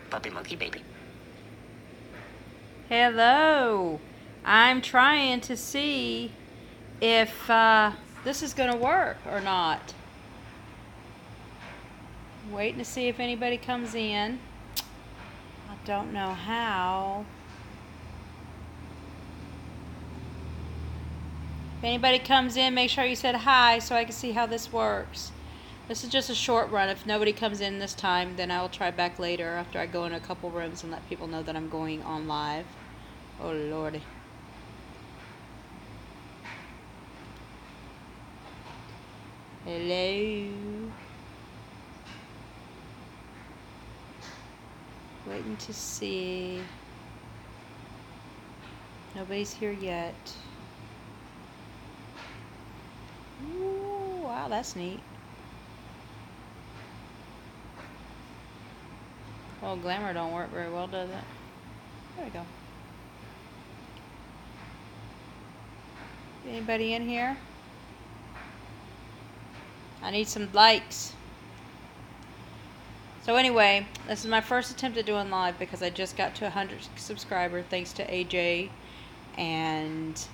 Puppy monkey baby. Hello. I'm trying to see if this is going to work or not. Waiting to see if anybody comes in. I don't know how. If anybody comes in, make sure you said hi so I can see how this works. This is just a short run. If nobody comes in this time, then I'll try back later after I go in a couple rooms and let people know that I'm going on live. Oh, Lordy. Hello. Waiting to see. Nobody's here yet. Ooh, wow, that's neat. Well, glamour don't work very well, does it? There we go. Anybody in here? I need some likes. So anyway, this is my first attempt at doing live because I just got to 100 subscribers thanks to AJ and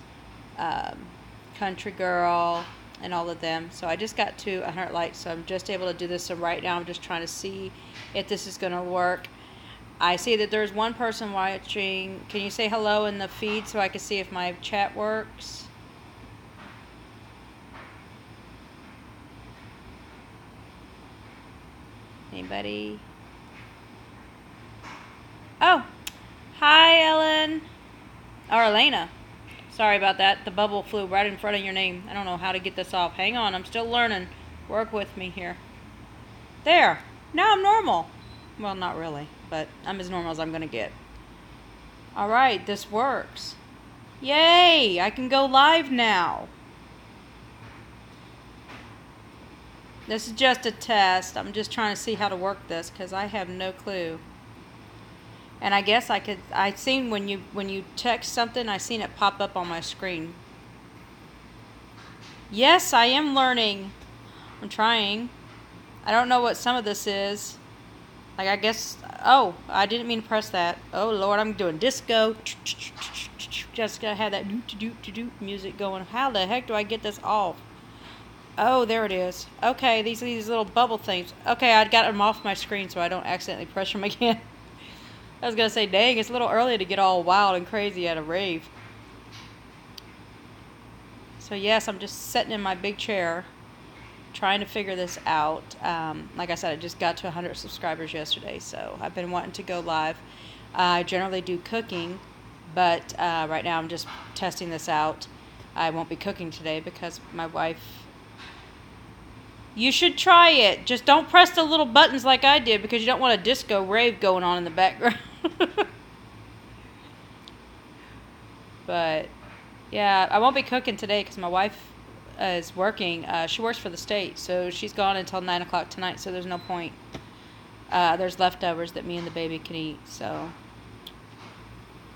Country Girl and all of them. So I just got to 100 likes, so I'm just able to do this. So right now I'm just trying to see if this is going to work. I see that there's one person watching. Can you say hello in the feed so I can see if my chat works? Anybody? Oh, hi, Ellen. Or Elena. Sorry about that. The bubble flew right in front of your name. I don't know how to get this off. Hang on, I'm still learning. Work with me here. There. Now I'm normal. Well, not really, but I'm as normal as I'm going to get. All right, this works. Yay! I can go live now. This is just a test. I'm just trying to see how to work this because I have no clue. And I guess I seen when you text something, I seen it pop up on my screen. Yes, I am learning. I'm trying. I don't know what some of this is. Like, I guess, oh, I didn't mean to press that. Oh Lord, I'm doing disco. Just gotta have that do music going. How the heck do I get this off? Oh, there it is. Okay, these little bubble things. Okay, I got them off my screen so I don't accidentally press them again. I was going to say, dang, it's a little early to get all wild and crazy at a rave. So yes, I'm just sitting in my big chair trying to figure this out. Like I said, I just got to 100 subscribers yesterday, so I've been wanting to go live. I generally do cooking, but right now I'm just testing this out. I won't be cooking today because my wife... You should try it. Just don't press the little buttons like I did because you don't want a disco rave going on in the background. But, yeah, I won't be cooking today because my wife is working. She works for the state, so she's gone until 9 o'clock tonight, so there's no point. There's leftovers that me and the baby can eat, so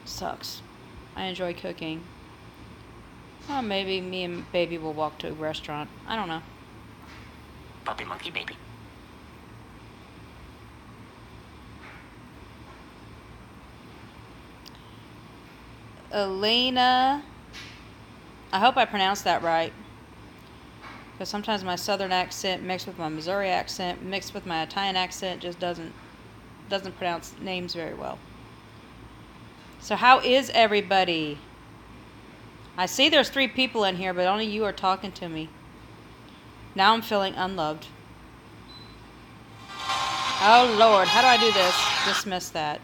sucks. I enjoy cooking. Well, maybe me and baby will walk to a restaurant. I don't know. Puppy monkey baby. Elena, I hope I pronounced that right, because sometimes my southern accent mixed with my Missouri accent mixed with my Italian accent just doesn't pronounce names very well. So how is everybody? I see there's 3 people in here, but only you are talking to me. Now I'm feeling unloved. Oh Lord, how do I do this? Dismiss that.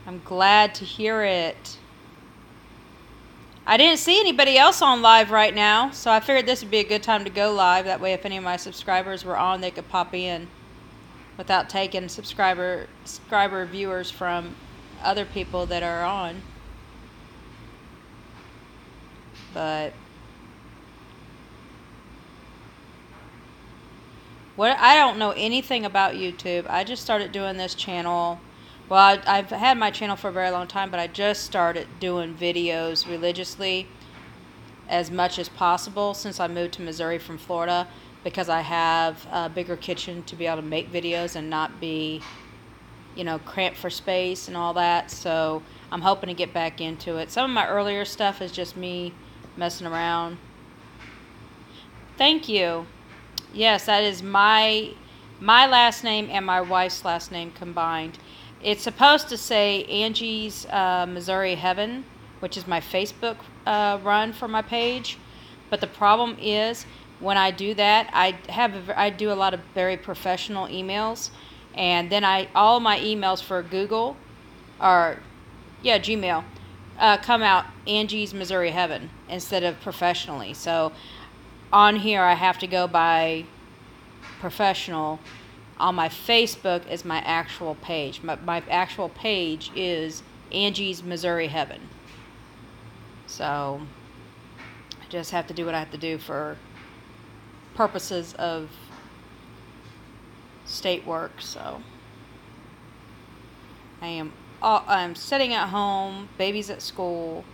I'm glad to hear it. I didn't see anybody else on live right now, so I figured this would be a good time to go live. That way if any of my subscribers were on, they could pop in without taking subscriber viewers from other people that are on. But I don't know anything about YouTube. I just started doing this channel. Well, I've had my channel for a very long time, but I just started doing videos religiously as much as possible since I moved to Missouri from Florida. because I have a bigger kitchen to be able to make videos and not be, cramped for space and all that. So I'm hoping to get back into it. Some of my earlier stuff is just me messing around. Thank you. Yes, that is my last name and my wife's last name combined. It's supposed to say Angie's Missouri Heaven, which is my Facebook run for my page. But the problem is, when I do that, I do a lot of very professional emails, and then all my emails for Google, Gmail, come out Angie's Missouri Heaven instead of professionally. So on here, I have to go by professional. On my Facebook is my actual page. My actual page is Angie's Missouri Heaven. So I just have to do what I have to do for purposes of state work. So I'm sitting at home, baby's at school.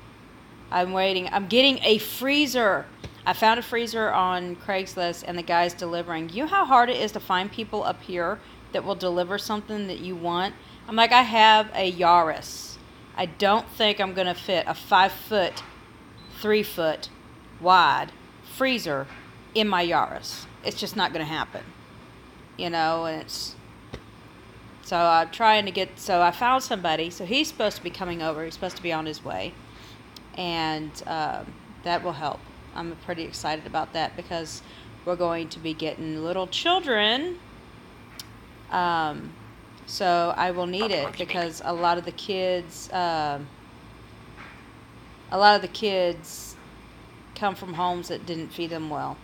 I'm waiting. I'm getting a freezer. I found a freezer on Craigslist, and the guy's delivering. You know how hard it is to find people up here that will deliver something that you want? I'm like, I have a Yaris. I don't think I'm going to fit a 5-foot, 3-foot wide freezer in my Yaris. It's just not going to happen. And it's... So I'm trying to get... So I found somebody. So he's supposed to be coming over. He's supposed to be on his way. And that will help. I'm pretty excited about that because we're going to be getting little children. So I will need it because a lot of the kids come from homes that didn't feed them well.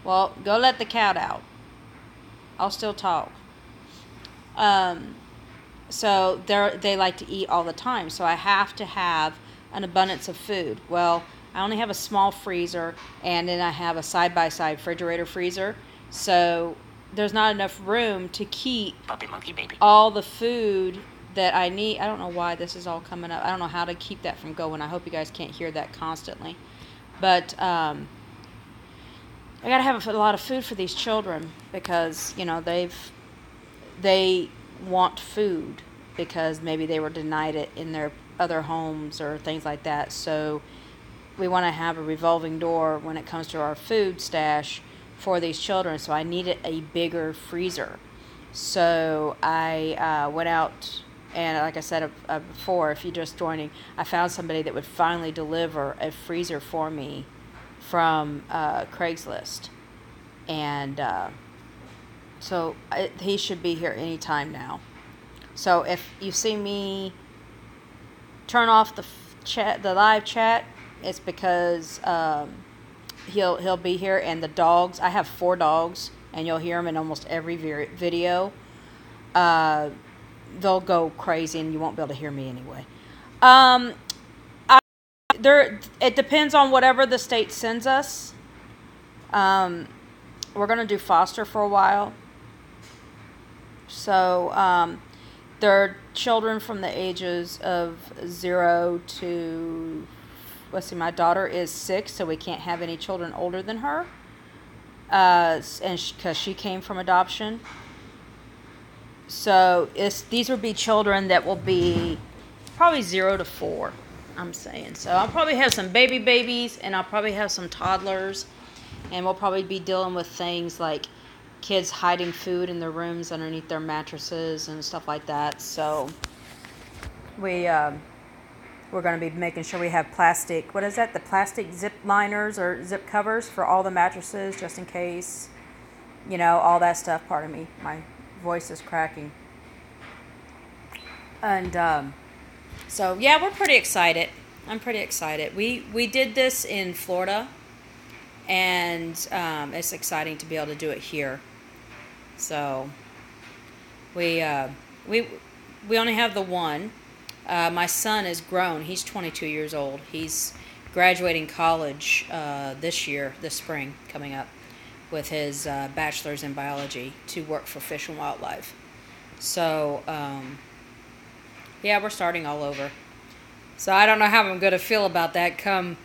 Well, go let the cat out. I'll still talk. So they like to eat all the time. So I have to have an abundance of food. Well, I only have a small freezer, and then I have a side-by-side refrigerator freezer. So there's not enough room to keep Puppy monkey baby. all the food that I need. I don't know why this is all coming up. I don't know how to keep that from going. I hope you guys can't hear that constantly. But I got to have a lot of food for these children because, they want food because maybe they were denied it in their other homes or things like that. So we want to have a revolving door when it comes to our food stash for these children. So I needed a bigger freezer. So I went out, and like I said before, if you're just joining, I found somebody that would finally deliver a freezer for me from Craigslist. And so he should be here anytime now. So if you see me turn off the live chat, it's because he'll be here. And the dogs, I have 4 dogs, and you'll hear them in almost every video. They'll go crazy, and you won't be able to hear me anyway. It depends on whatever the state sends us. We're going to do foster for a while. So there are children from the ages of 0 to, let's see, my daughter is 6, so we can't have any children older than her, and because she came from adoption. So these would be children that will be probably 0 to 4, I'm saying. So I'll probably have some babies, and I'll probably have some toddlers, and we'll probably be dealing with things like kids hiding food in their rooms underneath their mattresses and stuff like that. So we're going to be making sure we have plastic, what is that? The plastic zip liners or zip covers for all the mattresses, just in case, all that stuff. Pardon me, my voice is cracking. And so yeah, we're pretty excited. I'm pretty excited. We did this in Florida, and it's exciting to be able to do it here. So we only have the one. My son is grown. He's 22 years old. He's graduating college this spring, coming up, with his bachelor's in biology to work for Fish and Wildlife. So yeah, we're starting all over. So I don't know how I'm going to feel about that come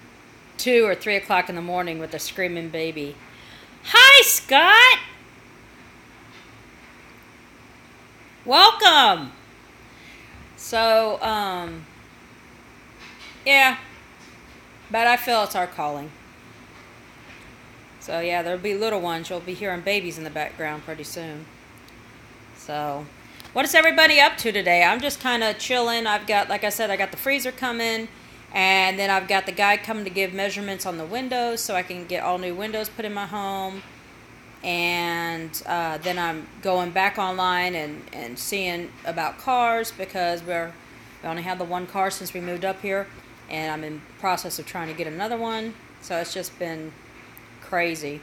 2 or 3 o'clock in the morning with a screaming baby. Hi, Scott! Welcome! So, yeah. But I feel it's our calling. So, yeah, there'll be little ones. You'll be hearing babies in the background pretty soon. So, what is everybody up to today? I'm just kind of chilling. I've got, like I said, I got the freezer coming. And then I've got the guy coming to give measurements on the windows so I can get all new windows put in my home. And then I'm going back online and seeing about cars because we only have the one car since we moved up here. And I'm in the process of trying to get another one. So it's just been crazy.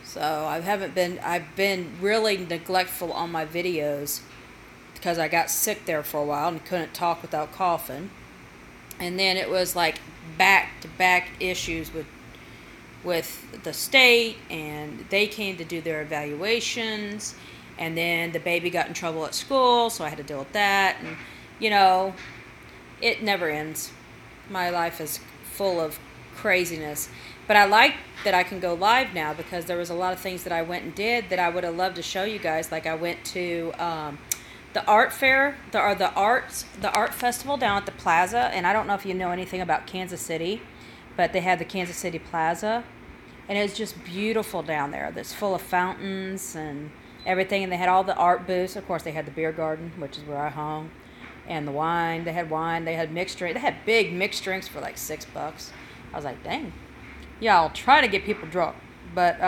So I've been really neglectful on my videos because I got sick there for a while and couldn't talk without coughing. And then it was like back-to-back issues with the state, and they came to do their evaluations, and then the baby got in trouble at school, so I had to deal with that. And you know, it never ends. My life is full of craziness. But I like that I can go live now because there was a lot of things that I went and did that I would have loved to show you guys. Like I went to the art fair, the art festival down at the plaza. And I don't know if you know anything about Kansas City, but they had the Kansas City Plaza. And it was just beautiful down there. It's full of fountains and everything. And they had all the art booths. Of course, they had the beer garden, which is where I hung. And the wine. They had mixed drinks. They had big mixed drinks for like $6. I was like, dang. Yeah, I'll try to get people drunk, but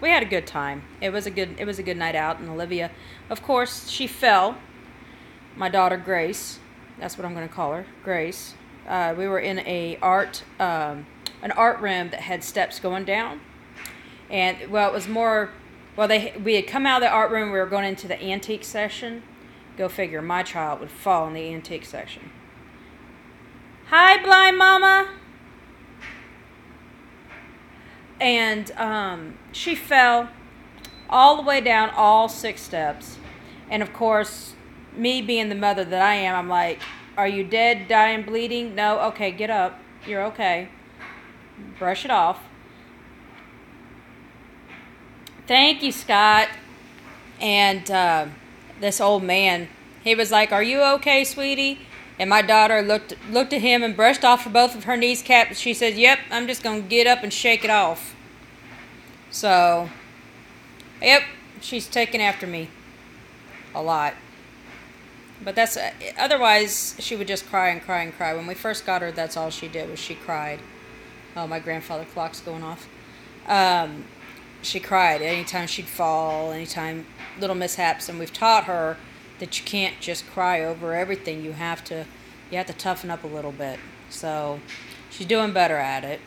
we had a good time. It was a good night out, and Olivia, of course, she fell. My daughter Grace, that's what I'm going to call her, Grace. We were in an art room that had steps going down, and well, it was more. Well, we had come out of the art room. We were going into the antique section. Go figure. My child would fall in the antique section. Hi, blind mama. And she fell all the way down all 6 steps. And of course, me being the mother that I am, I'm like, are you dead, dying, bleeding? No? Okay, get up. You're okay. Brush it off. Thank you, Scott. And this old man, he was like, are you okay, sweetie? And my daughter looked at him and brushed off both of her kneecaps. She said, yep, I'm just going to get up and shake it off. So, yep, she's taking after me a lot. But that's, otherwise, she would just cry and cry and cry. When we first got her, that's all she did was she cried. Oh, my grandfather clock's going off. She cried anytime she'd fall, anytime little mishaps. And we've taught her that you can't just cry over everything. You have to toughen up a little bit. So she's doing better at it.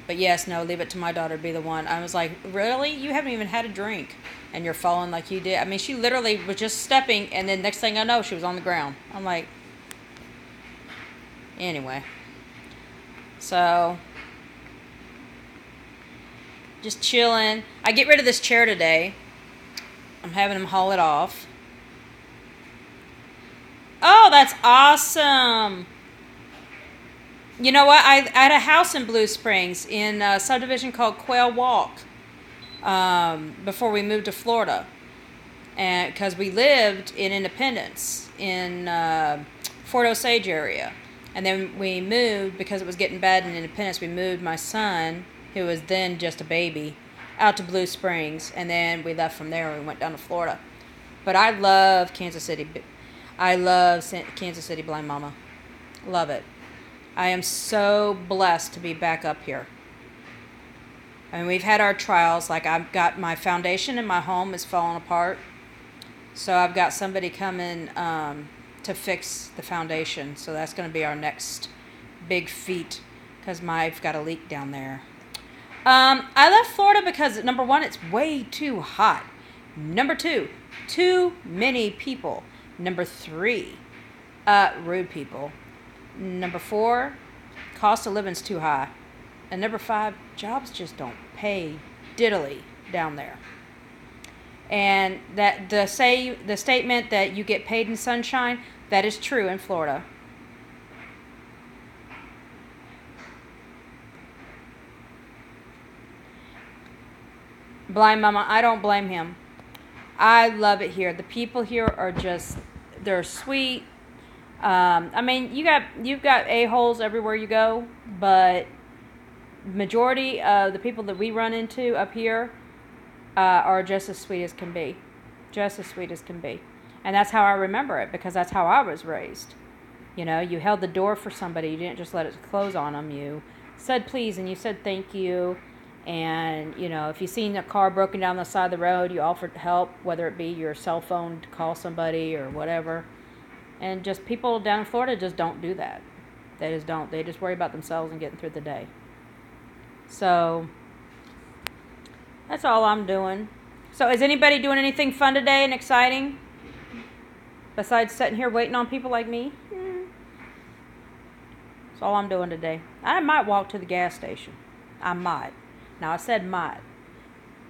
But yes, no, leave it to my daughter to be the one. I was like, really? You haven't even had a drink and you're falling like you did? I mean, she literally was just stepping, and then next thing I know, she was on the ground. I'm like, anyway. So just chilling. I get rid of this chair today. I'm having him haul it off. Oh, that's awesome. You know what? I had a house in Blue Springs in a subdivision called Quail Walk before we moved to Florida. And because we lived in Independence in Fort Osage area. And then we moved, because it was getting bad in Independence, we moved my son, who was then just a baby, out to Blue Springs. And then we left from there and we went down to Florida. But I love Kansas City. I love Kansas City Blind Mama. Love it. I am so blessed to be back up here. I mean, we've had our trials. Like, I've got my foundation in my home is falling apart. So I've got somebody coming to fix the foundation. So that's going to be our next big feat, because I've got a leak down there. I left Florida because, number one, it's way too hot. Number two, too many people. Number three, rude people. Number four, cost of living's too high. And number five, jobs just don't pay diddly down there. And that the statement that you get paid in sunshine, that is true in Florida. Blind Mama, I don't blame him. I love it here. The people here are just, they're sweet. I mean, you've got a-holes everywhere you go, but majority of the people that we run into up here are just as sweet as can be. Just as sweet as can be. And that's how I remember it, because that's how I was raised. You know, you held the door for somebody. You didn't just let it close on them. You said please and you said thank you. And, you know, if you seen a car broken down the side of the road, you offered help, whether it be your cell phone to call somebody or whatever. And just people down in Florida just don't do that. They just don't. They just worry about themselves and getting through the day. So, that's all I'm doing. So, is anybody doing anything fun today and exciting? Besides sitting here waiting on people like me? That's all I'm doing today. I might walk to the gas station. I might. Now, I said might,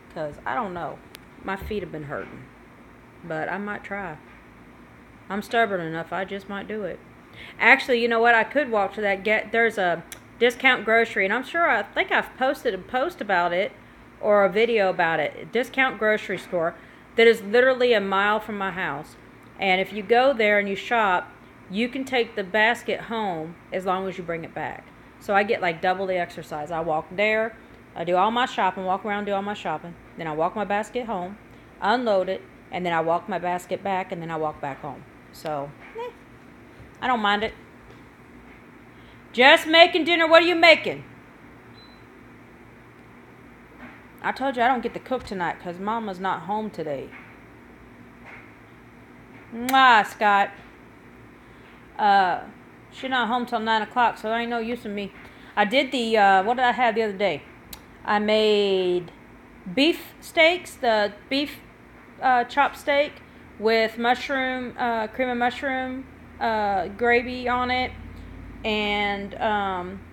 because I don't know. My feet have been hurting. But I might try. I'm stubborn enough. I just might do it. Actually, you know what? I could walk to that. There's a discount grocery, and I think I've posted a post about it or a video about it. A discount grocery store that is literally a mile from my house. And if you go there and you shop, you can take the basket home as long as you bring it back. So I get like double the exercise. I walk there, I do all my shopping, walk around, do all my shopping. Then I walk my basket home, unload it, and then I walk my basket back, and then I walk back home. So, I don't mind it. Just making dinner. What are you making? I told you I don't get to cook tonight because Mama's not home today. Mwah, Scott. She's not home till 9 o'clock, so there ain't no use in me. I did what did I have the other day? I made beef steaks, the beef chop steak with mushroom, cream of mushroom gravy on it, and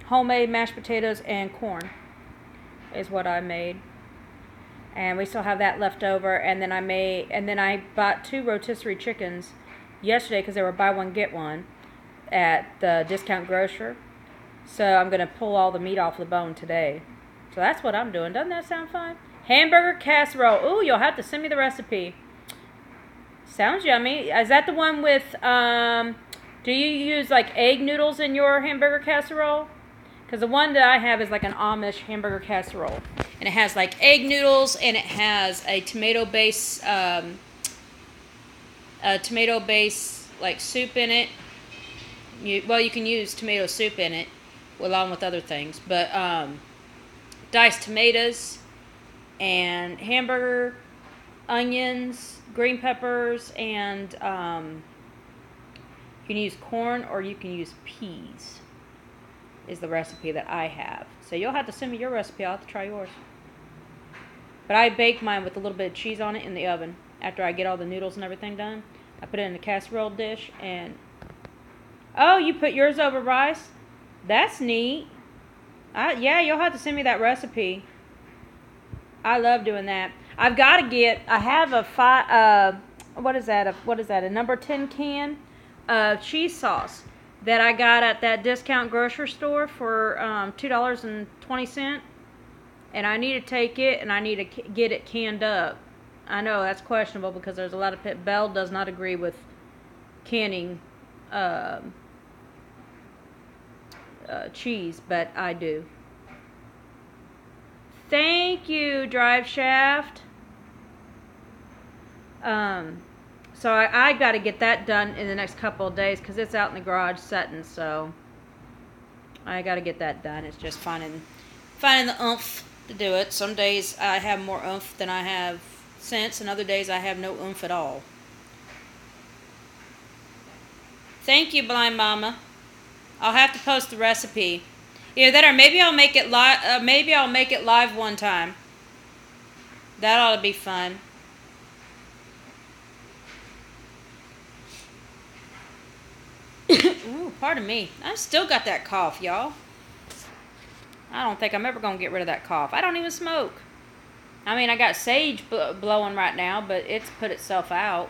homemade mashed potatoes and corn is what I made. And we still have that left over. And then I bought 2 rotisserie chickens yesterday because they were buy one get one at the discount grocer. So I'm gonna pull all the meat off the bone today. So that's what I'm doing. Doesn't that sound fun? Hamburger casserole. Ooh, you'll have to send me the recipe. Sounds yummy. Is that the one with, do you use like egg noodles in your hamburger casserole? Because the one that I have is like an Amish hamburger casserole. And it has like egg noodles, and it has a tomato base like soup in it. You can use tomato soup in it along with other things. But diced tomatoes and hamburger, onions, green peppers, and you can use corn or you can use peas is the recipe that I have. So you'll have to send me your recipe. I'll have to try yours. But I bake mine with a little bit of cheese on it in the oven. After I get all the noodles and everything done, I put it in a casserole dish and... Oh, you put yours over rice? That's neat. Yeah, you'll have to send me that recipe. I love doing that. I have a a number 10 can of cheese sauce that I got at that discount grocery store for $2.20. And I need to take it and I need to get it canned up. I know that's questionable because there's a lot of Belle does not agree with canning cheese, but I do. Thank you, Drive Shaft. So I got to get that done in the next couple of days because it's out in the garage setting. So I got to get that done. It's just finding the oomph to do it. Some days I have more oomph than I have sense, and other days I have no oomph at all. Thank you, Blind Mama. I'll have to post the recipe. Either that, or maybe I'll make it live. Maybe I'll make it live one time. That ought to be fun. Ooh, pardon me. I still got that cough, y'all. I don't think I'm ever gonna get rid of that cough. I don't even smoke. I mean, I got sage blowing right now, but it's put itself out.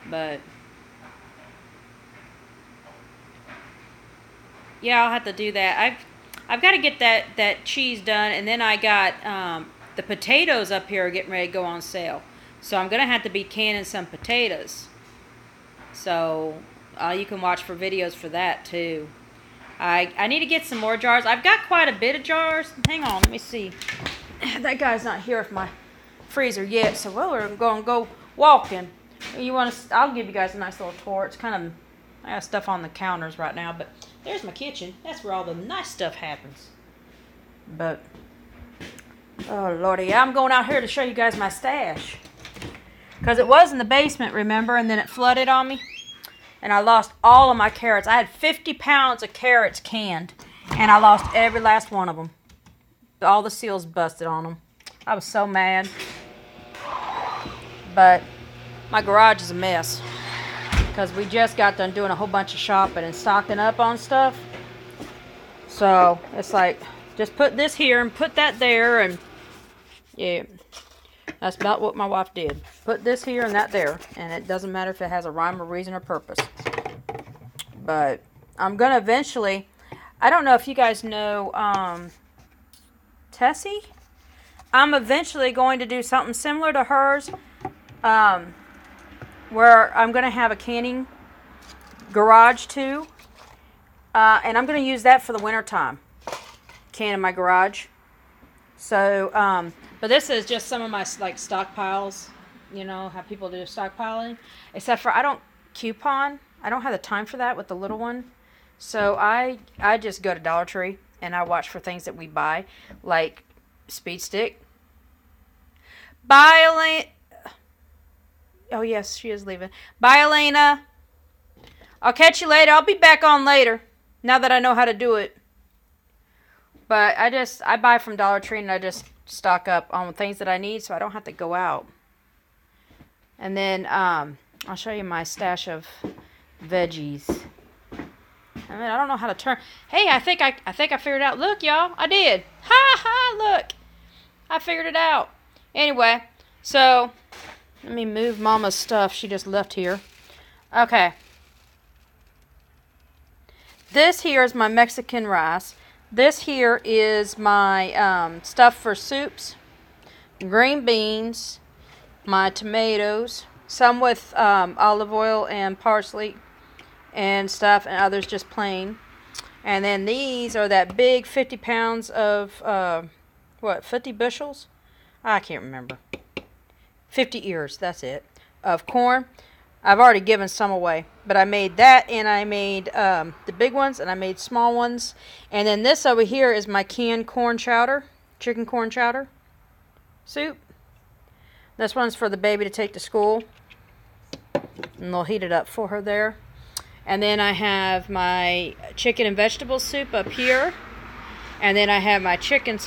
But yeah, I'll have to do that. I've got to get that cheese done, and then I got the potatoes up here are getting ready to go on sale. So I'm going to have to be canning some potatoes. So you can watch for videos for that too. I need to get some more jars. I've got quite a bit of jars. Hang on, let me see. That guy's not here with my freezer yet, so we're going to go walking. You want to? I'll give you guys a nice little tour. It's kind of, I got stuff on the counters right now, but there's my kitchen. That's where all the nice stuff happens. But oh lordy, yeah, I'm going out here to show you guys my stash, because it was in the basement, remember, and then it flooded on me. And I lost all of my carrots. I had 50 pounds of carrots canned. And I lost every last one of them. All the seals busted on them. I was so mad. But my garage is a mess. Because we just got done doing a whole bunch of shopping and stocking up on stuff. So it's like, just put this here and put that there. And yeah, that's about what my wife did. Put this here and that there. And it doesn't matter if it has a rhyme or reason or purpose. But I'm going to eventually, I don't know if you guys know Tessie. I'm eventually going to do something similar to hers. Where I'm going to have a canning garage too. And I'm going to use that for the winter time. Can in my garage. So, but this is just some of my like stockpiles. You know how people do stockpiling. Except for I don't coupon. I don't have the time for that with the little one. So I just go to Dollar Tree and I watch for things that we buy. Like Speed Stick. Bye, Elena. Oh, yes, she is leaving. Bye, Elena. I'll catch you later. I'll be back on later. Now that I know how to do it. But I buy from Dollar Tree and I just stock up on things that I need so I don't have to go out. And then I'll show you my stash of veggies. I mean, I don't know how to turn. Hey, I think I figured it out. Look, y'all, I did. Ha ha! Look, I figured it out. Anyway, so let me move Mama's stuff. She just left here. Okay. This here is my Mexican rice. This here is my stuff for soups, green beans, my tomatoes, some with olive oil and parsley and stuff, and others just plain. And then these are that big 50 pounds of, 50 bushels? I can't remember. 50 ears, that's it, of corn. I've already given some away, but I made that, and I made the big ones, and I made small ones. And then this over here is my canned corn chowder, chicken corn chowder soup. This one's for the baby to take to school, and they'll heat it up for her there. And then I have my chicken and vegetable soup up here, and then I have my chicken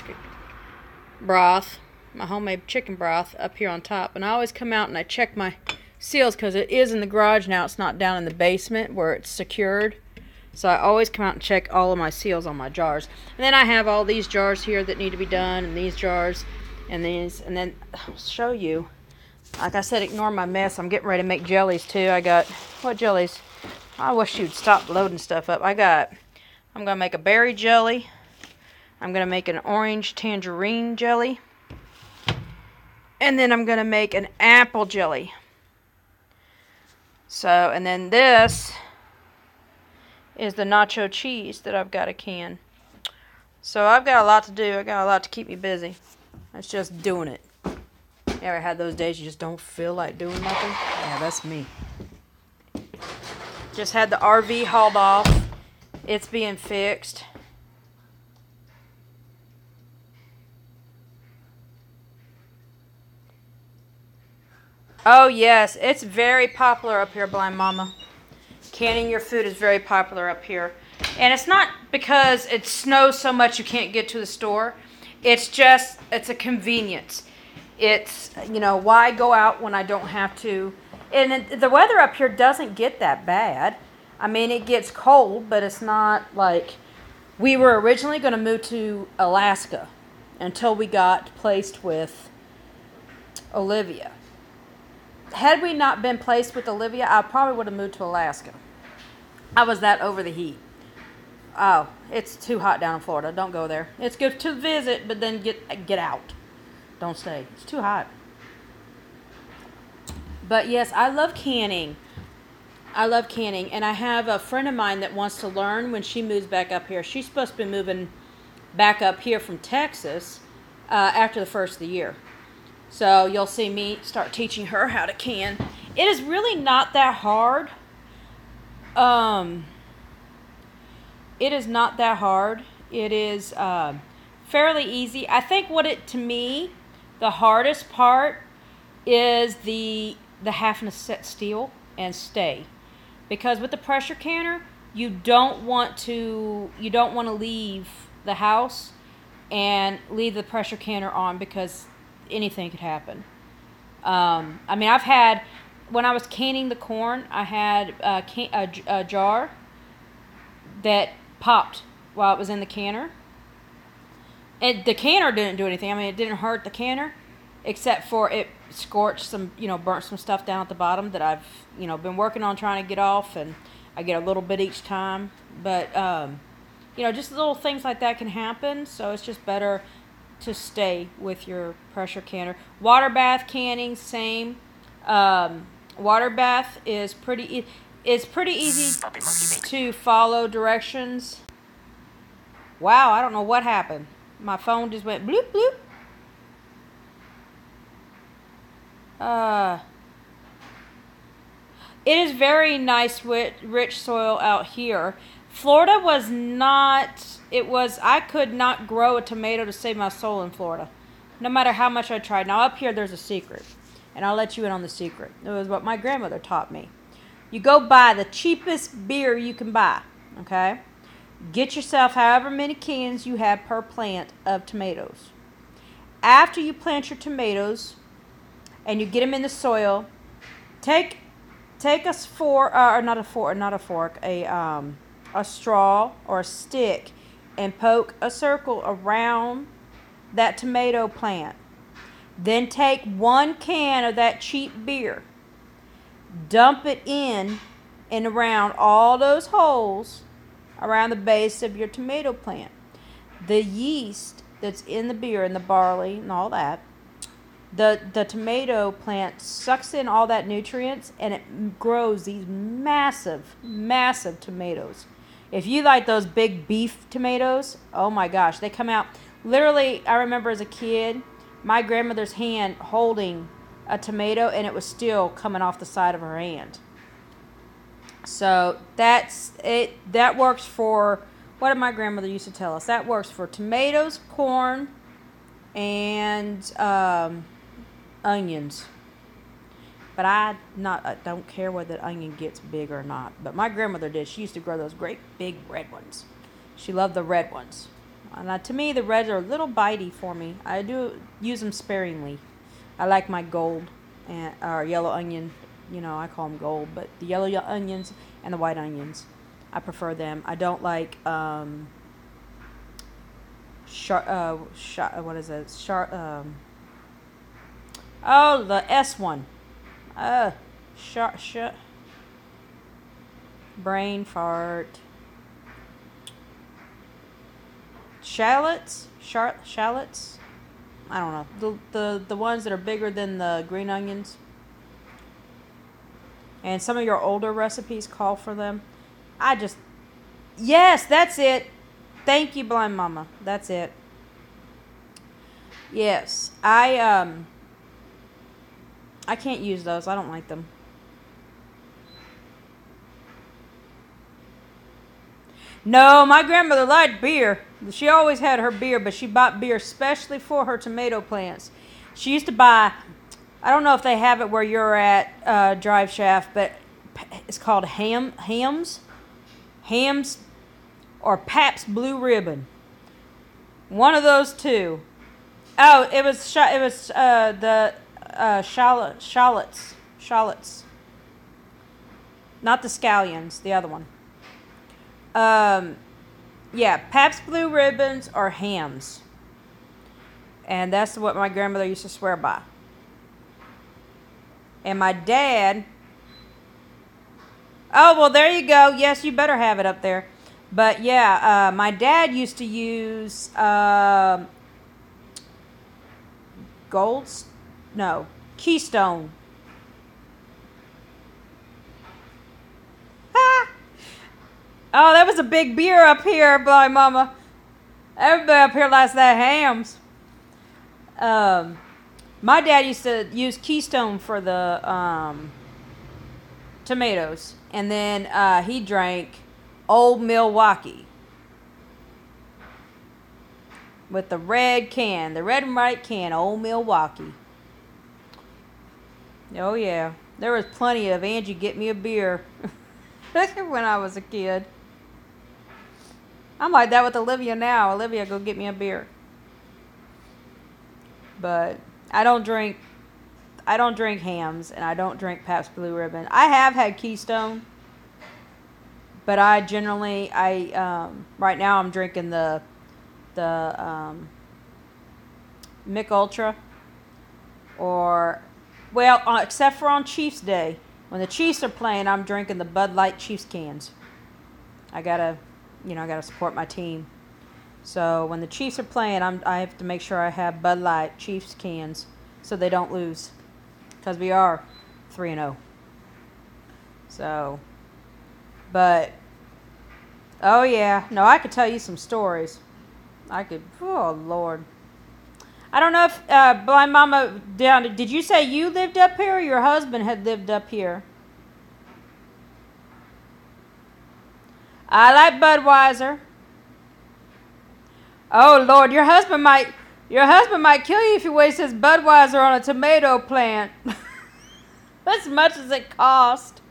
broth, my homemade chicken broth up here on top. And I always come out and I check my seals because it is in the garage now. It's not down in the basement where it's secured. So I always come out and check all of my seals on my jars. And then I have all these jars here that need to be done, and these jars, and these. And then I'll show you. Like I said, ignore my mess. I'm getting ready to make jellies too. I got, what jellies? I wish you'd stop loading stuff up. I'm going to make a berry jelly. I'm going to make an orange tangerine jelly. And then I'm going to make an apple jelly. So, and then this is the nacho cheese that I've got to can. So I've got a lot to do. I got a lot to keep me busy. It's just doing it. You ever had those days you just don't feel like doing nothing? Yeah, that's me. Just had the RV hauled off. It's being fixed. Oh yes, it's very popular up here, Blind Mama. Canning your food is very popular up here. And it's not because it snows so much you can't get to the store. It's just, it's a convenience. It's, you know, why go out when I don't have to? And the weather up here doesn't get that bad. I mean, it gets cold, but it's not like... We were originally going to move to Alaska until we got placed with Olivia. Had we not been placed with Olivia, I probably would have moved to Alaska. I was that over the heat. Oh, it's too hot down in Florida. Don't go there. It's good to visit, but then get out. Don't stay. It's too hot. But yes, I love canning. I love canning. And I have a friend of mine that wants to learn when she moves back up here. She's supposed to be moving back up here from Texas after the first of the year. So you'll see me start teaching her how to can. It is really not that hard. It is not that hard. It is fairly easy. I think to me, the hardest part is the having to set steel and stay. Because with the pressure canner, you don't want to leave the house and leave the pressure canner on because anything could happen. I mean, when I was canning the corn, I had a jar that popped while it was in the canner. The canner didn't do anything. I mean, it didn't hurt the canner, except for it scorched some, burnt some stuff down at the bottom that I've, been working on trying to get off, and I get a little bit each time. But, just little things like that can happen, so it's just better to stay with your pressure canner. Water bath canning, same. Water bath is pretty easy Puppy monkey baby. to follow directions. Wow, I don't know what happened. My phone just went bloop bloop. It is very nice with rich soil out here. Florida was not, I could not grow a tomato to save my soul in Florida, no matter how much I tried. Now up here there's a secret, and I'll let you in on the secret. It was what my grandmother taught me. You go buy the cheapest beer you can buy, okay? Get yourself however many cans you have per plant of tomatoes. After you plant your tomatoes and you get them in the soil, take a straw or a stick and poke a circle around that tomato plant. Then take 1 can of that cheap beer, dump it in and around all those holes around the base of your tomato plant. The yeast that's in the beer and the barley and all that, the tomato plant sucks in all that nutrients, and it grows these massive, massive tomatoes. If you like those big beef tomatoes, oh my gosh, they come out. Literally, I remember as a kid, my grandmother's hand holding a tomato, and it was still coming off the side of her hand. So that's it. That works for, what did my grandmother used to tell us? That works for tomatoes, corn, and onions. But I don't care whether the onion gets big or not. But my grandmother did. She used to grow those great big red ones. She loved the red ones. And to me, the reds are a little bitey for me. I do use them sparingly. I like my gold or yellow onion. I call them gold, but the yellow onions and the white onions, I prefer them. I don't like what is it? The S one. Brain fart. Shallots. I don't know. The ones that are bigger than the green onions. And some of your older recipes call for them. Yes, that's it. Thank you, Blind Mama. That's it. Yes, I can't use those. I don't like them. No, my grandmother liked beer. She always had her beer, but she bought beer especially for her tomato plants. She used to buy, I don't know if they have it where you're at, Drive Shaft, but it's called Hams or Pabst Blue Ribbon. One of those two. Oh, it was the shallots, not the scallions, the other one. Yeah, Pabst Blue Ribbons or Hams, and that's what my grandmother used to swear by. And my dad, oh, well, there you go. Yes, you better have it up there. But yeah, my dad used to use Keystone. Ah! Oh, that was a big beer up here, boy, mama. Everybody up here likes that hams. My dad used to use Keystone for the tomatoes, and then he drank Old Milwaukee with the red can, the red and white can, Old Milwaukee. Oh yeah, there was plenty of Angie get me a beer when I was a kid. I'm like that with Olivia now. Olivia, go get me a beer. But I don't drink hams, and I don't drink Pabst Blue Ribbon. I have had Keystone, but I generally right now I'm drinking the Mick Ultra, or except for on Chiefs Day. When the Chiefs are playing, I'm drinking the Bud Light Chiefs cans. I gotta support my team. So when the Chiefs are playing, I have to make sure I have Bud Light Chiefs cans so they don't lose, because we are 3-0. So, but oh yeah, no, I could tell you some stories. Oh Lord. I don't know if Blind Mama down. Did you say you lived up here, or your husband had lived up here? I like Budweiser. Oh Lord, your husband might kill you if he wastes his Budweiser on a tomato plant. As much as it cost.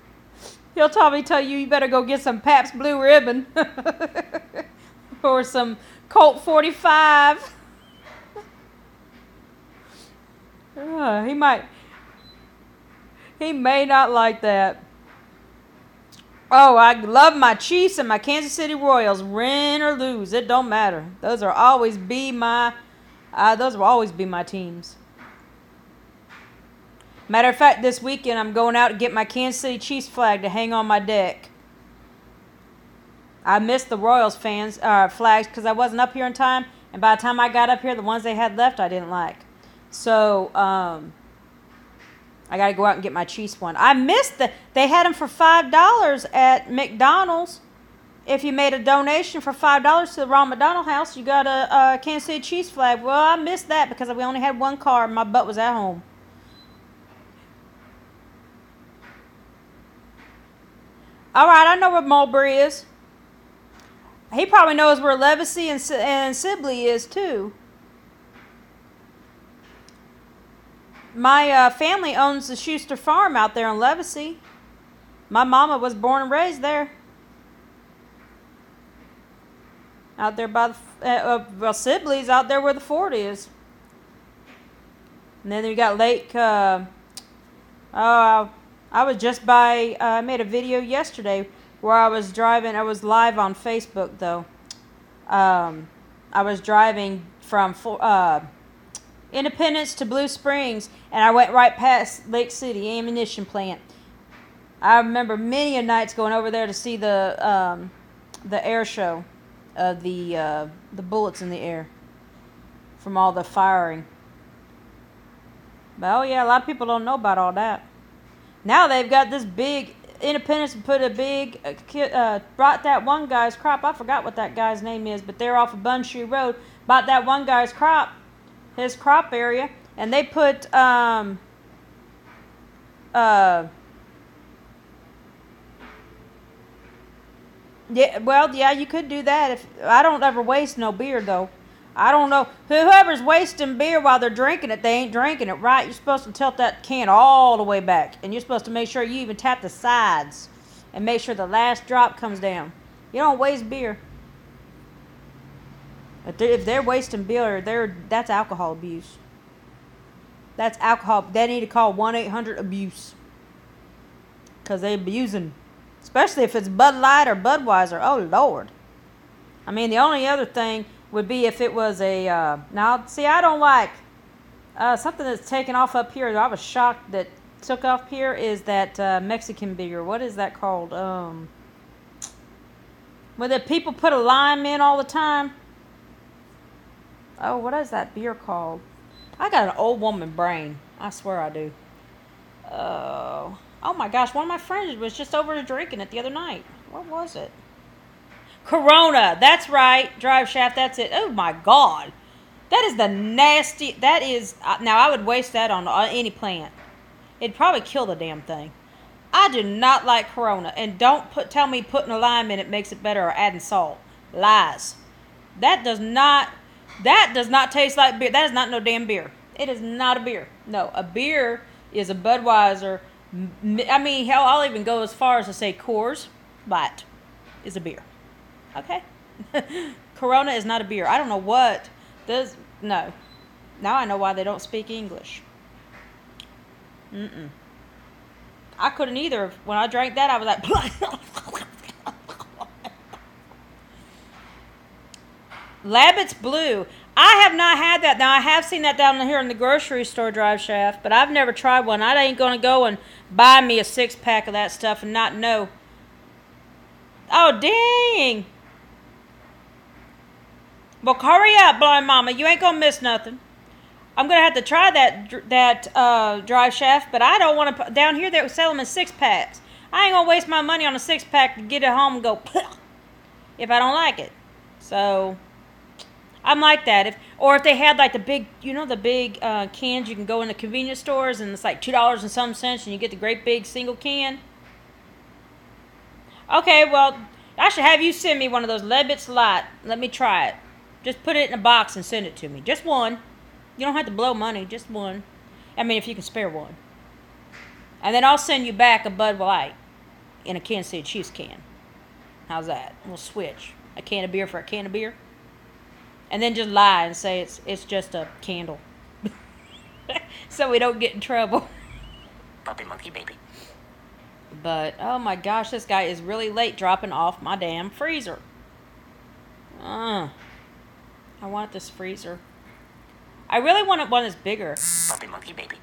He'll probably tell you better go get some Pabst Blue Ribbon or some Colt 45. He may not like that. Oh, I love my Chiefs and my Kansas City Royals. Win or lose, it don't matter. Those will always be my teams. Matter of fact, this weekend I'm going out to get my Kansas City Chiefs flag to hang on my deck. I missed the Royals flags because I wasn't up here in time, and by the time I got up here, the ones they had left I didn't like. So I got to go out and get my Chiefs one. I missed they had them for $5 at McDonald's. If you made a donation for $5 to the Ronald McDonald House, you got a Kansas City Chiefs flag. Well, I missed that because we only had one car and my butt was at home. All right, I know where Mulberry is. He probably knows where Levacy and Sibley is too. My family owns the Schuster Farm out there in Levacy. My mama was born and raised there. Out there by the Sibley's out there where the fort is. And then you got Lake. I was just by. I made a video yesterday where I was driving. I was live on Facebook though. I was driving from Independence to Blue Springs, and I went right past Lake City Ammunition Plant. I remember many a nights going over there to see the air show of the bullets in the air from all the firing. But oh yeah, a lot of people don't know about all that. Now they've got this big Independence put a big brought that one guy's crop. I forgot what that guy's name is, but they're off of Bunshoe Road. Bought that one guy's crop. His crop area, and they put yeah, you could do that. If I don't ever waste no beer though. I don't know, whoever's wasting beer while they're drinking it, they ain't drinking it right. You're supposed to tilt that can all the way back, and you're supposed to make sure you even tap the sides and make sure the last drop comes down. You don't waste beer. If they're wasting beer, that's alcohol abuse. That's alcohol. They need to call 1-800-ABUSE. Because they're abusing. Especially if it's Bud Light or Budweiser. Oh, Lord. I mean, the only other thing would be if it was a... now, see, I don't like... something that's taken off up here. I was shocked that took off here is that Mexican beer. What is that called? Where the people put a lime in all the time. Oh, what is that beer called? I got an old woman brain. I swear I do. Oh my gosh, one of my friends was just over drinking it the other night. What was it? Corona. That's right. Drive shaft. That's it. Oh my God. That is the nasty. That is. Now I would waste that on any plant. It'd probably kill the damn thing. I do not like Corona. And don't tell me putting a lime in it makes it better or adding salt. Lies. That does not taste like beer. That is not no damn beer. It is not a beer. No, a beer is a Budweiser. I mean, hell, I'll even go as far as to say Coors Light is a beer. Okay? Corona is not a beer. I don't know what does. No. Now I know why they don't speak English. I couldn't either. When I drank that, I was like... Labatt's Blue. I have not had that. Now, I have seen that down here in the grocery store, Drive Shaft, but I've never tried one. I ain't going to go and buy me a 6-pack of that stuff and not know. Oh, dang. Well, hurry up, Blind Mama. You ain't going to miss nothing. I'm going to have to try that Drive Shaft, but I don't want to... Down here, they sell them in 6-packs. I ain't going to waste my money on a 6-pack to get it home and go... if I don't like it. So... I'm like that. Or if they had like the big, the big cans you can go in the convenience stores and it's like $2 and some cents and you get the great big single can. Okay, well, I should have you send me one of those Labatt's Light. Let me try it. Just put it in a box and send it to me. Just one. You don't have to blow money. Just one. I mean, if you can spare one. And then I'll send you back a Bud Light in a Kansas City Chiefs can. How's that? We'll switch. A can of beer for a can of beer. And then just lie and say it's just a candle. So we don't get in trouble. Puppy monkey baby. But, oh my gosh, this guy is really late dropping off my damn freezer. I want this freezer. I really want one that's bigger. Puppy monkey baby.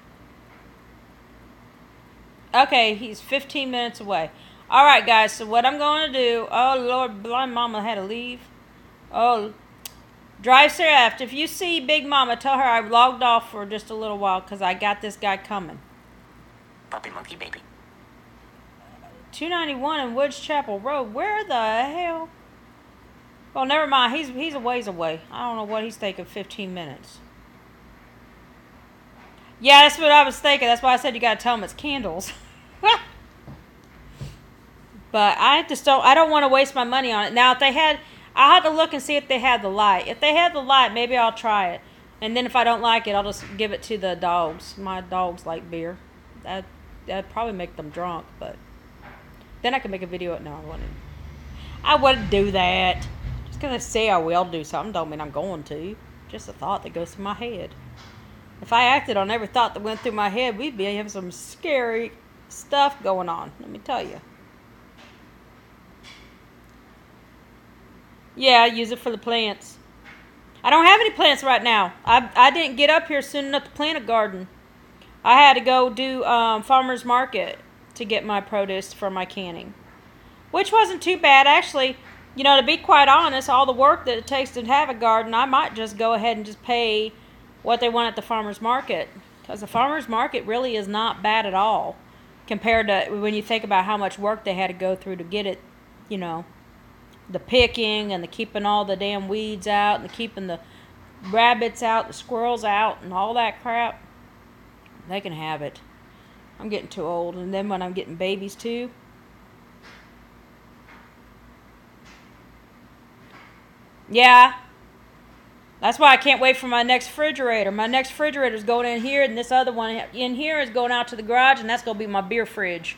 Okay, he's 15 minutes away. Alright, guys, so what I'm going to do... Oh, Lord, Blind Mama had to leave. Oh, Drive Shaft, if you see Big Mama, tell her I logged off for just a little while because I got this guy coming. Puppy monkey baby. 291 in Woods Chapel Road. Where the hell? Well, never mind. He's a ways away. I don't know what he's taking 15 minutes. Yeah, that's what I was thinking. That's why I said you got to tell him it's candles. But I don't want to waste my money on it. Now, if they had... I'll have to look and see if they have the light. If they have the light, maybe I'll try it. And then if I don't like it, I'll just give it to the dogs. My dogs like beer. That'd probably make them drunk, but... Then I can make a video. No, I wouldn't do that. Just because I say I will do something don't mean I'm going to. Just a thought that goes through my head. If I acted on every thought that went through my head, we'd be having some scary stuff going on. Let me tell you. Yeah, I use it for the plants. I don't have any plants right now. I didn't get up here soon enough to plant a garden. I had to go do farmer's market to get my produce for my canning. Which wasn't too bad. Actually, to be quite honest, all the work that it takes to have a garden, I might just go ahead and just pay what they want at the farmer's market. Because the farmer's market really is not bad at all. Compared to when you think about how much work they had to go through to get it, the picking and the keeping all the damn weeds out and the keeping the rabbits out, the squirrels out, and all that crap. They can have it. I'm getting too old. And then when I'm getting babies too. Yeah. That's why I can't wait for my next refrigerator. My next refrigerator is going in here, and this other one in here is going out to the garage, and that's going to be my beer fridge.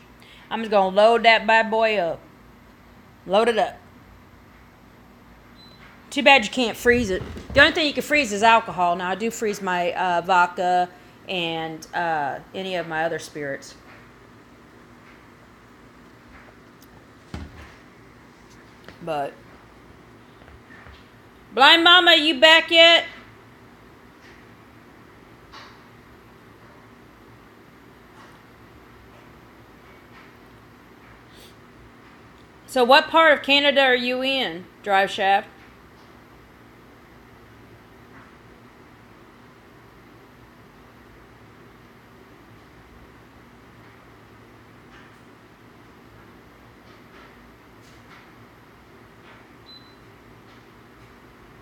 I'm just going to load that bad boy up. Load it up. Too bad you can't freeze it. The only thing you can freeze is alcohol. Now, I do freeze my vodka and any of my other spirits. But... Blind Mama, you back yet? So what part of Canada are you in, Drive Shaft?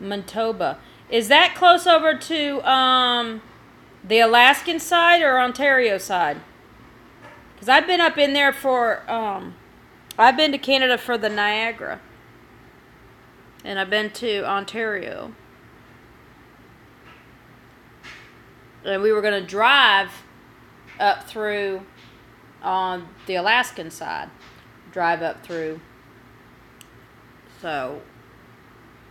Manitoba. Is that close over to the Alaskan side or Ontario side? Because I've been up in there for I've been to Canada for the Niagara, and I've been to Ontario, and we were going to drive up through on the Alaskan side, drive up through. So,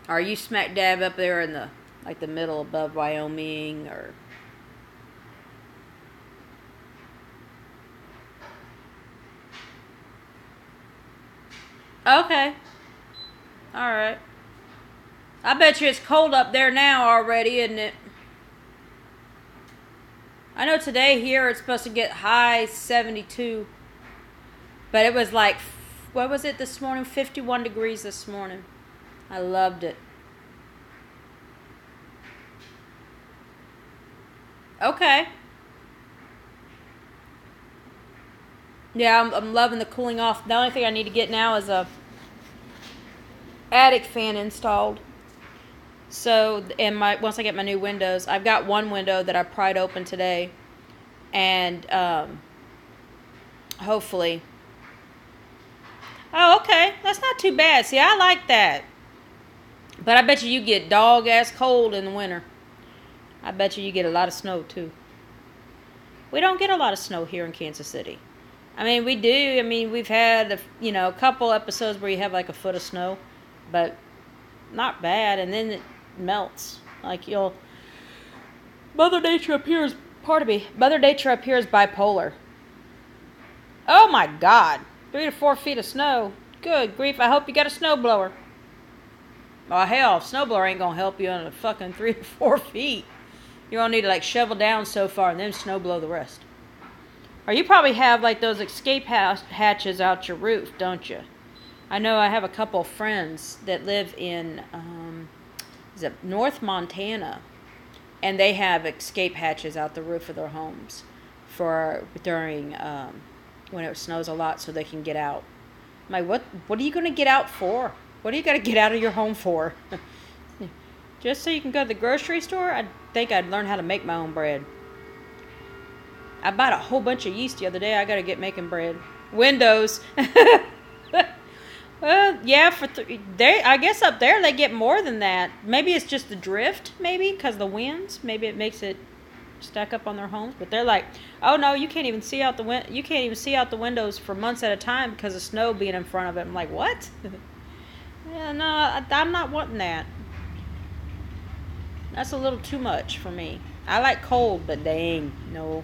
are you smack dab up there in the like the middle above Wyoming or? Okay. All right. I bet you it's cold up there now already, isn't it? I know today here it's supposed to get high 72, but it was like, what was it this morning? 51 degrees this morning. I loved it. Okay. Yeah, I'm loving the cooling off. The only thing I need to get now is a attic fan installed. So, and once I get my new windows, I've got one window that I pried open today, and hopefully. Oh, okay, that's not too bad. See, I like that, but I bet you get dog ass cold in the winter. I bet you get a lot of snow too. We don't get a lot of snow here in Kansas City. I mean, we do. I mean, we've had a couple episodes where you have like a foot of snow, but not bad. And then it melts. Like Mother Nature appears. Pardon me. Mother Nature appears bipolar. Oh my God! 3 to 4 feet of snow. Good grief! I hope you got a snowblower. Oh hell, a snowblower ain't gonna help you on the fucking 3 to 4 feet. You're gonna need to like shovel down so far and then snowblow the rest. Or you probably have like those escape hatches out your roof, don't you? I know I have a couple of friends that live in is it North Montana, and they have escape hatches out the roof of their homes for during when it snows a lot, so they can get out. I'm like, what are you gonna get out for? What are you gonna get out of your home for? Just so you can go to the grocery store? I think I'd learn how to make my own bread. I bought a whole bunch of yeast the other day. I gotta get making bread. Windows. Well, yeah, I guess up there they get more than that. Maybe it's just the drift, maybe, because the winds. Maybe it makes it stack up on their homes. But they're like, oh no, you can't even see out the windows for months at a time because of snow being in front of it. I'm like, what? Yeah, no, I'm not wanting that. That's a little too much for me. I like cold, but dang, no.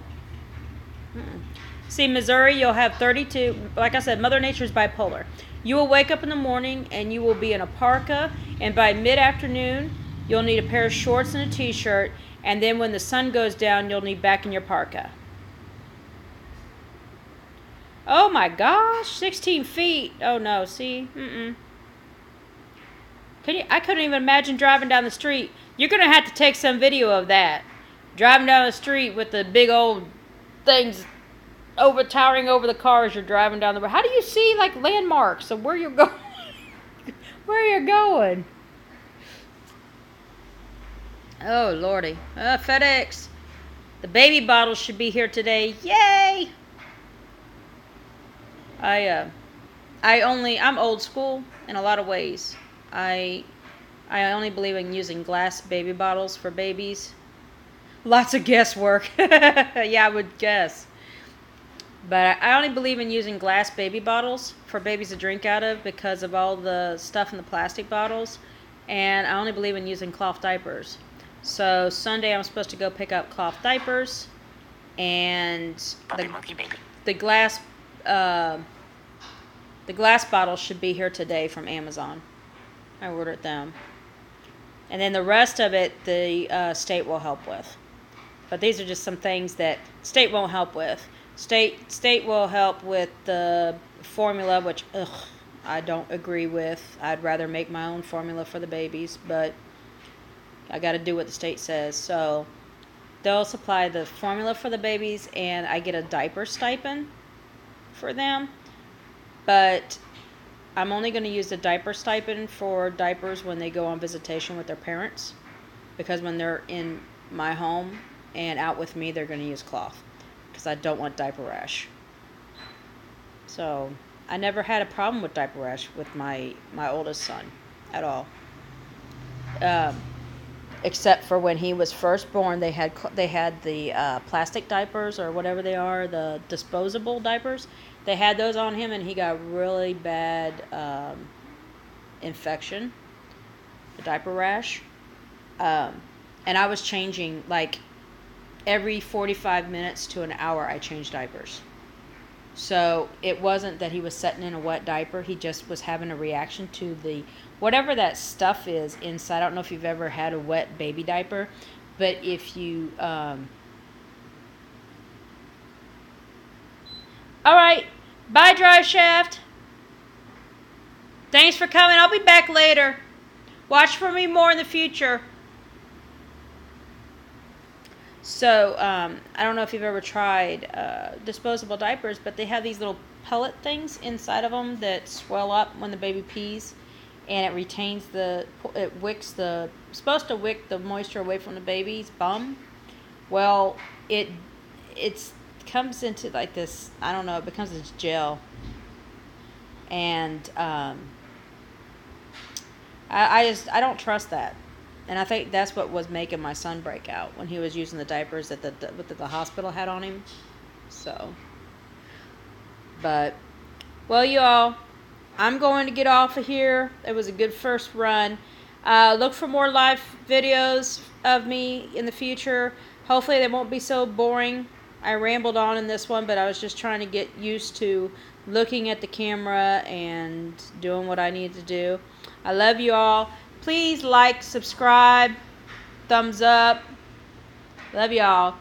See, Missouri, you'll have 32. Like I said, Mother Nature's bipolar. You will wake up in the morning and you will be in a parka, and by mid-afternoon, you'll need a pair of shorts and a t-shirt, and then when the sun goes down, you'll need back in your parka. Oh my gosh, 16 feet. Oh no, see? I couldn't even imagine driving down the street. You're going to have to take some video of that. Driving down the street with the big old things towering over the car as you're driving down the road. How do you see like landmarks of where you're going? Where you're going? Oh lordy. FedEx. The baby bottles should be here today. Yay! I'm old school in a lot of ways. I only believe in using glass baby bottles for babies. Lots of guesswork. Yeah, I would guess. But I only believe in using glass baby bottles for babies to drink out of because of all the stuff in the plastic bottles. And I only believe in using cloth diapers. So Sunday I'm supposed to go pick up cloth diapers. And the glass bottles should be here today from Amazon. I ordered them. And then the rest of it, the state will help with. But these are just some things that state won't help with. State will help with the formula, which I don't agree with. I'd rather make my own formula for the babies, but I got to do what the state says. So they'll supply the formula for the babies, and I get a diaper stipend for them. But I'm only going to use the diaper stipend for diapers when they go on visitation with their parents, because when they're in my home and out with me, they're going to use cloth, because I don't want diaper rash. So I never had a problem with diaper rash with my oldest son at all. Except for when he was first born, they had the plastic diapers, or whatever they are, the disposable diapers. They had those on him, and he got really bad infection, a diaper rash. And I was changing, like, every 45 minutes to an hour, I changed diapers. So it wasn't that he was sitting in a wet diaper. He just was having a reaction to the whatever that stuff is inside. I don't know if you've ever had a wet baby diaper, but if you all right, bye, Drive Shaft. Thanks for coming. I'll be back later. Watch for me more in the future. So, I don't know if you've ever tried disposable diapers, but they have these little pellet things inside of them that swell up when the baby pees, and it retains supposed to wick the moisture away from the baby's bum. Well, it comes into like this, I don't know, it becomes this gel, and I don't trust that. And I think that's what was making my son break out, when he was using the diapers that the hospital had on him. So, but, well, you all, I'm going to get off of here. It was a good first run. Look for more live videos of me in the future. Hopefully they won't be so boring. I rambled on in this one, but I was just trying to get used to looking at the camera and doing what I need to do. I love you all. Please like, subscribe, thumbs up. Love y'all.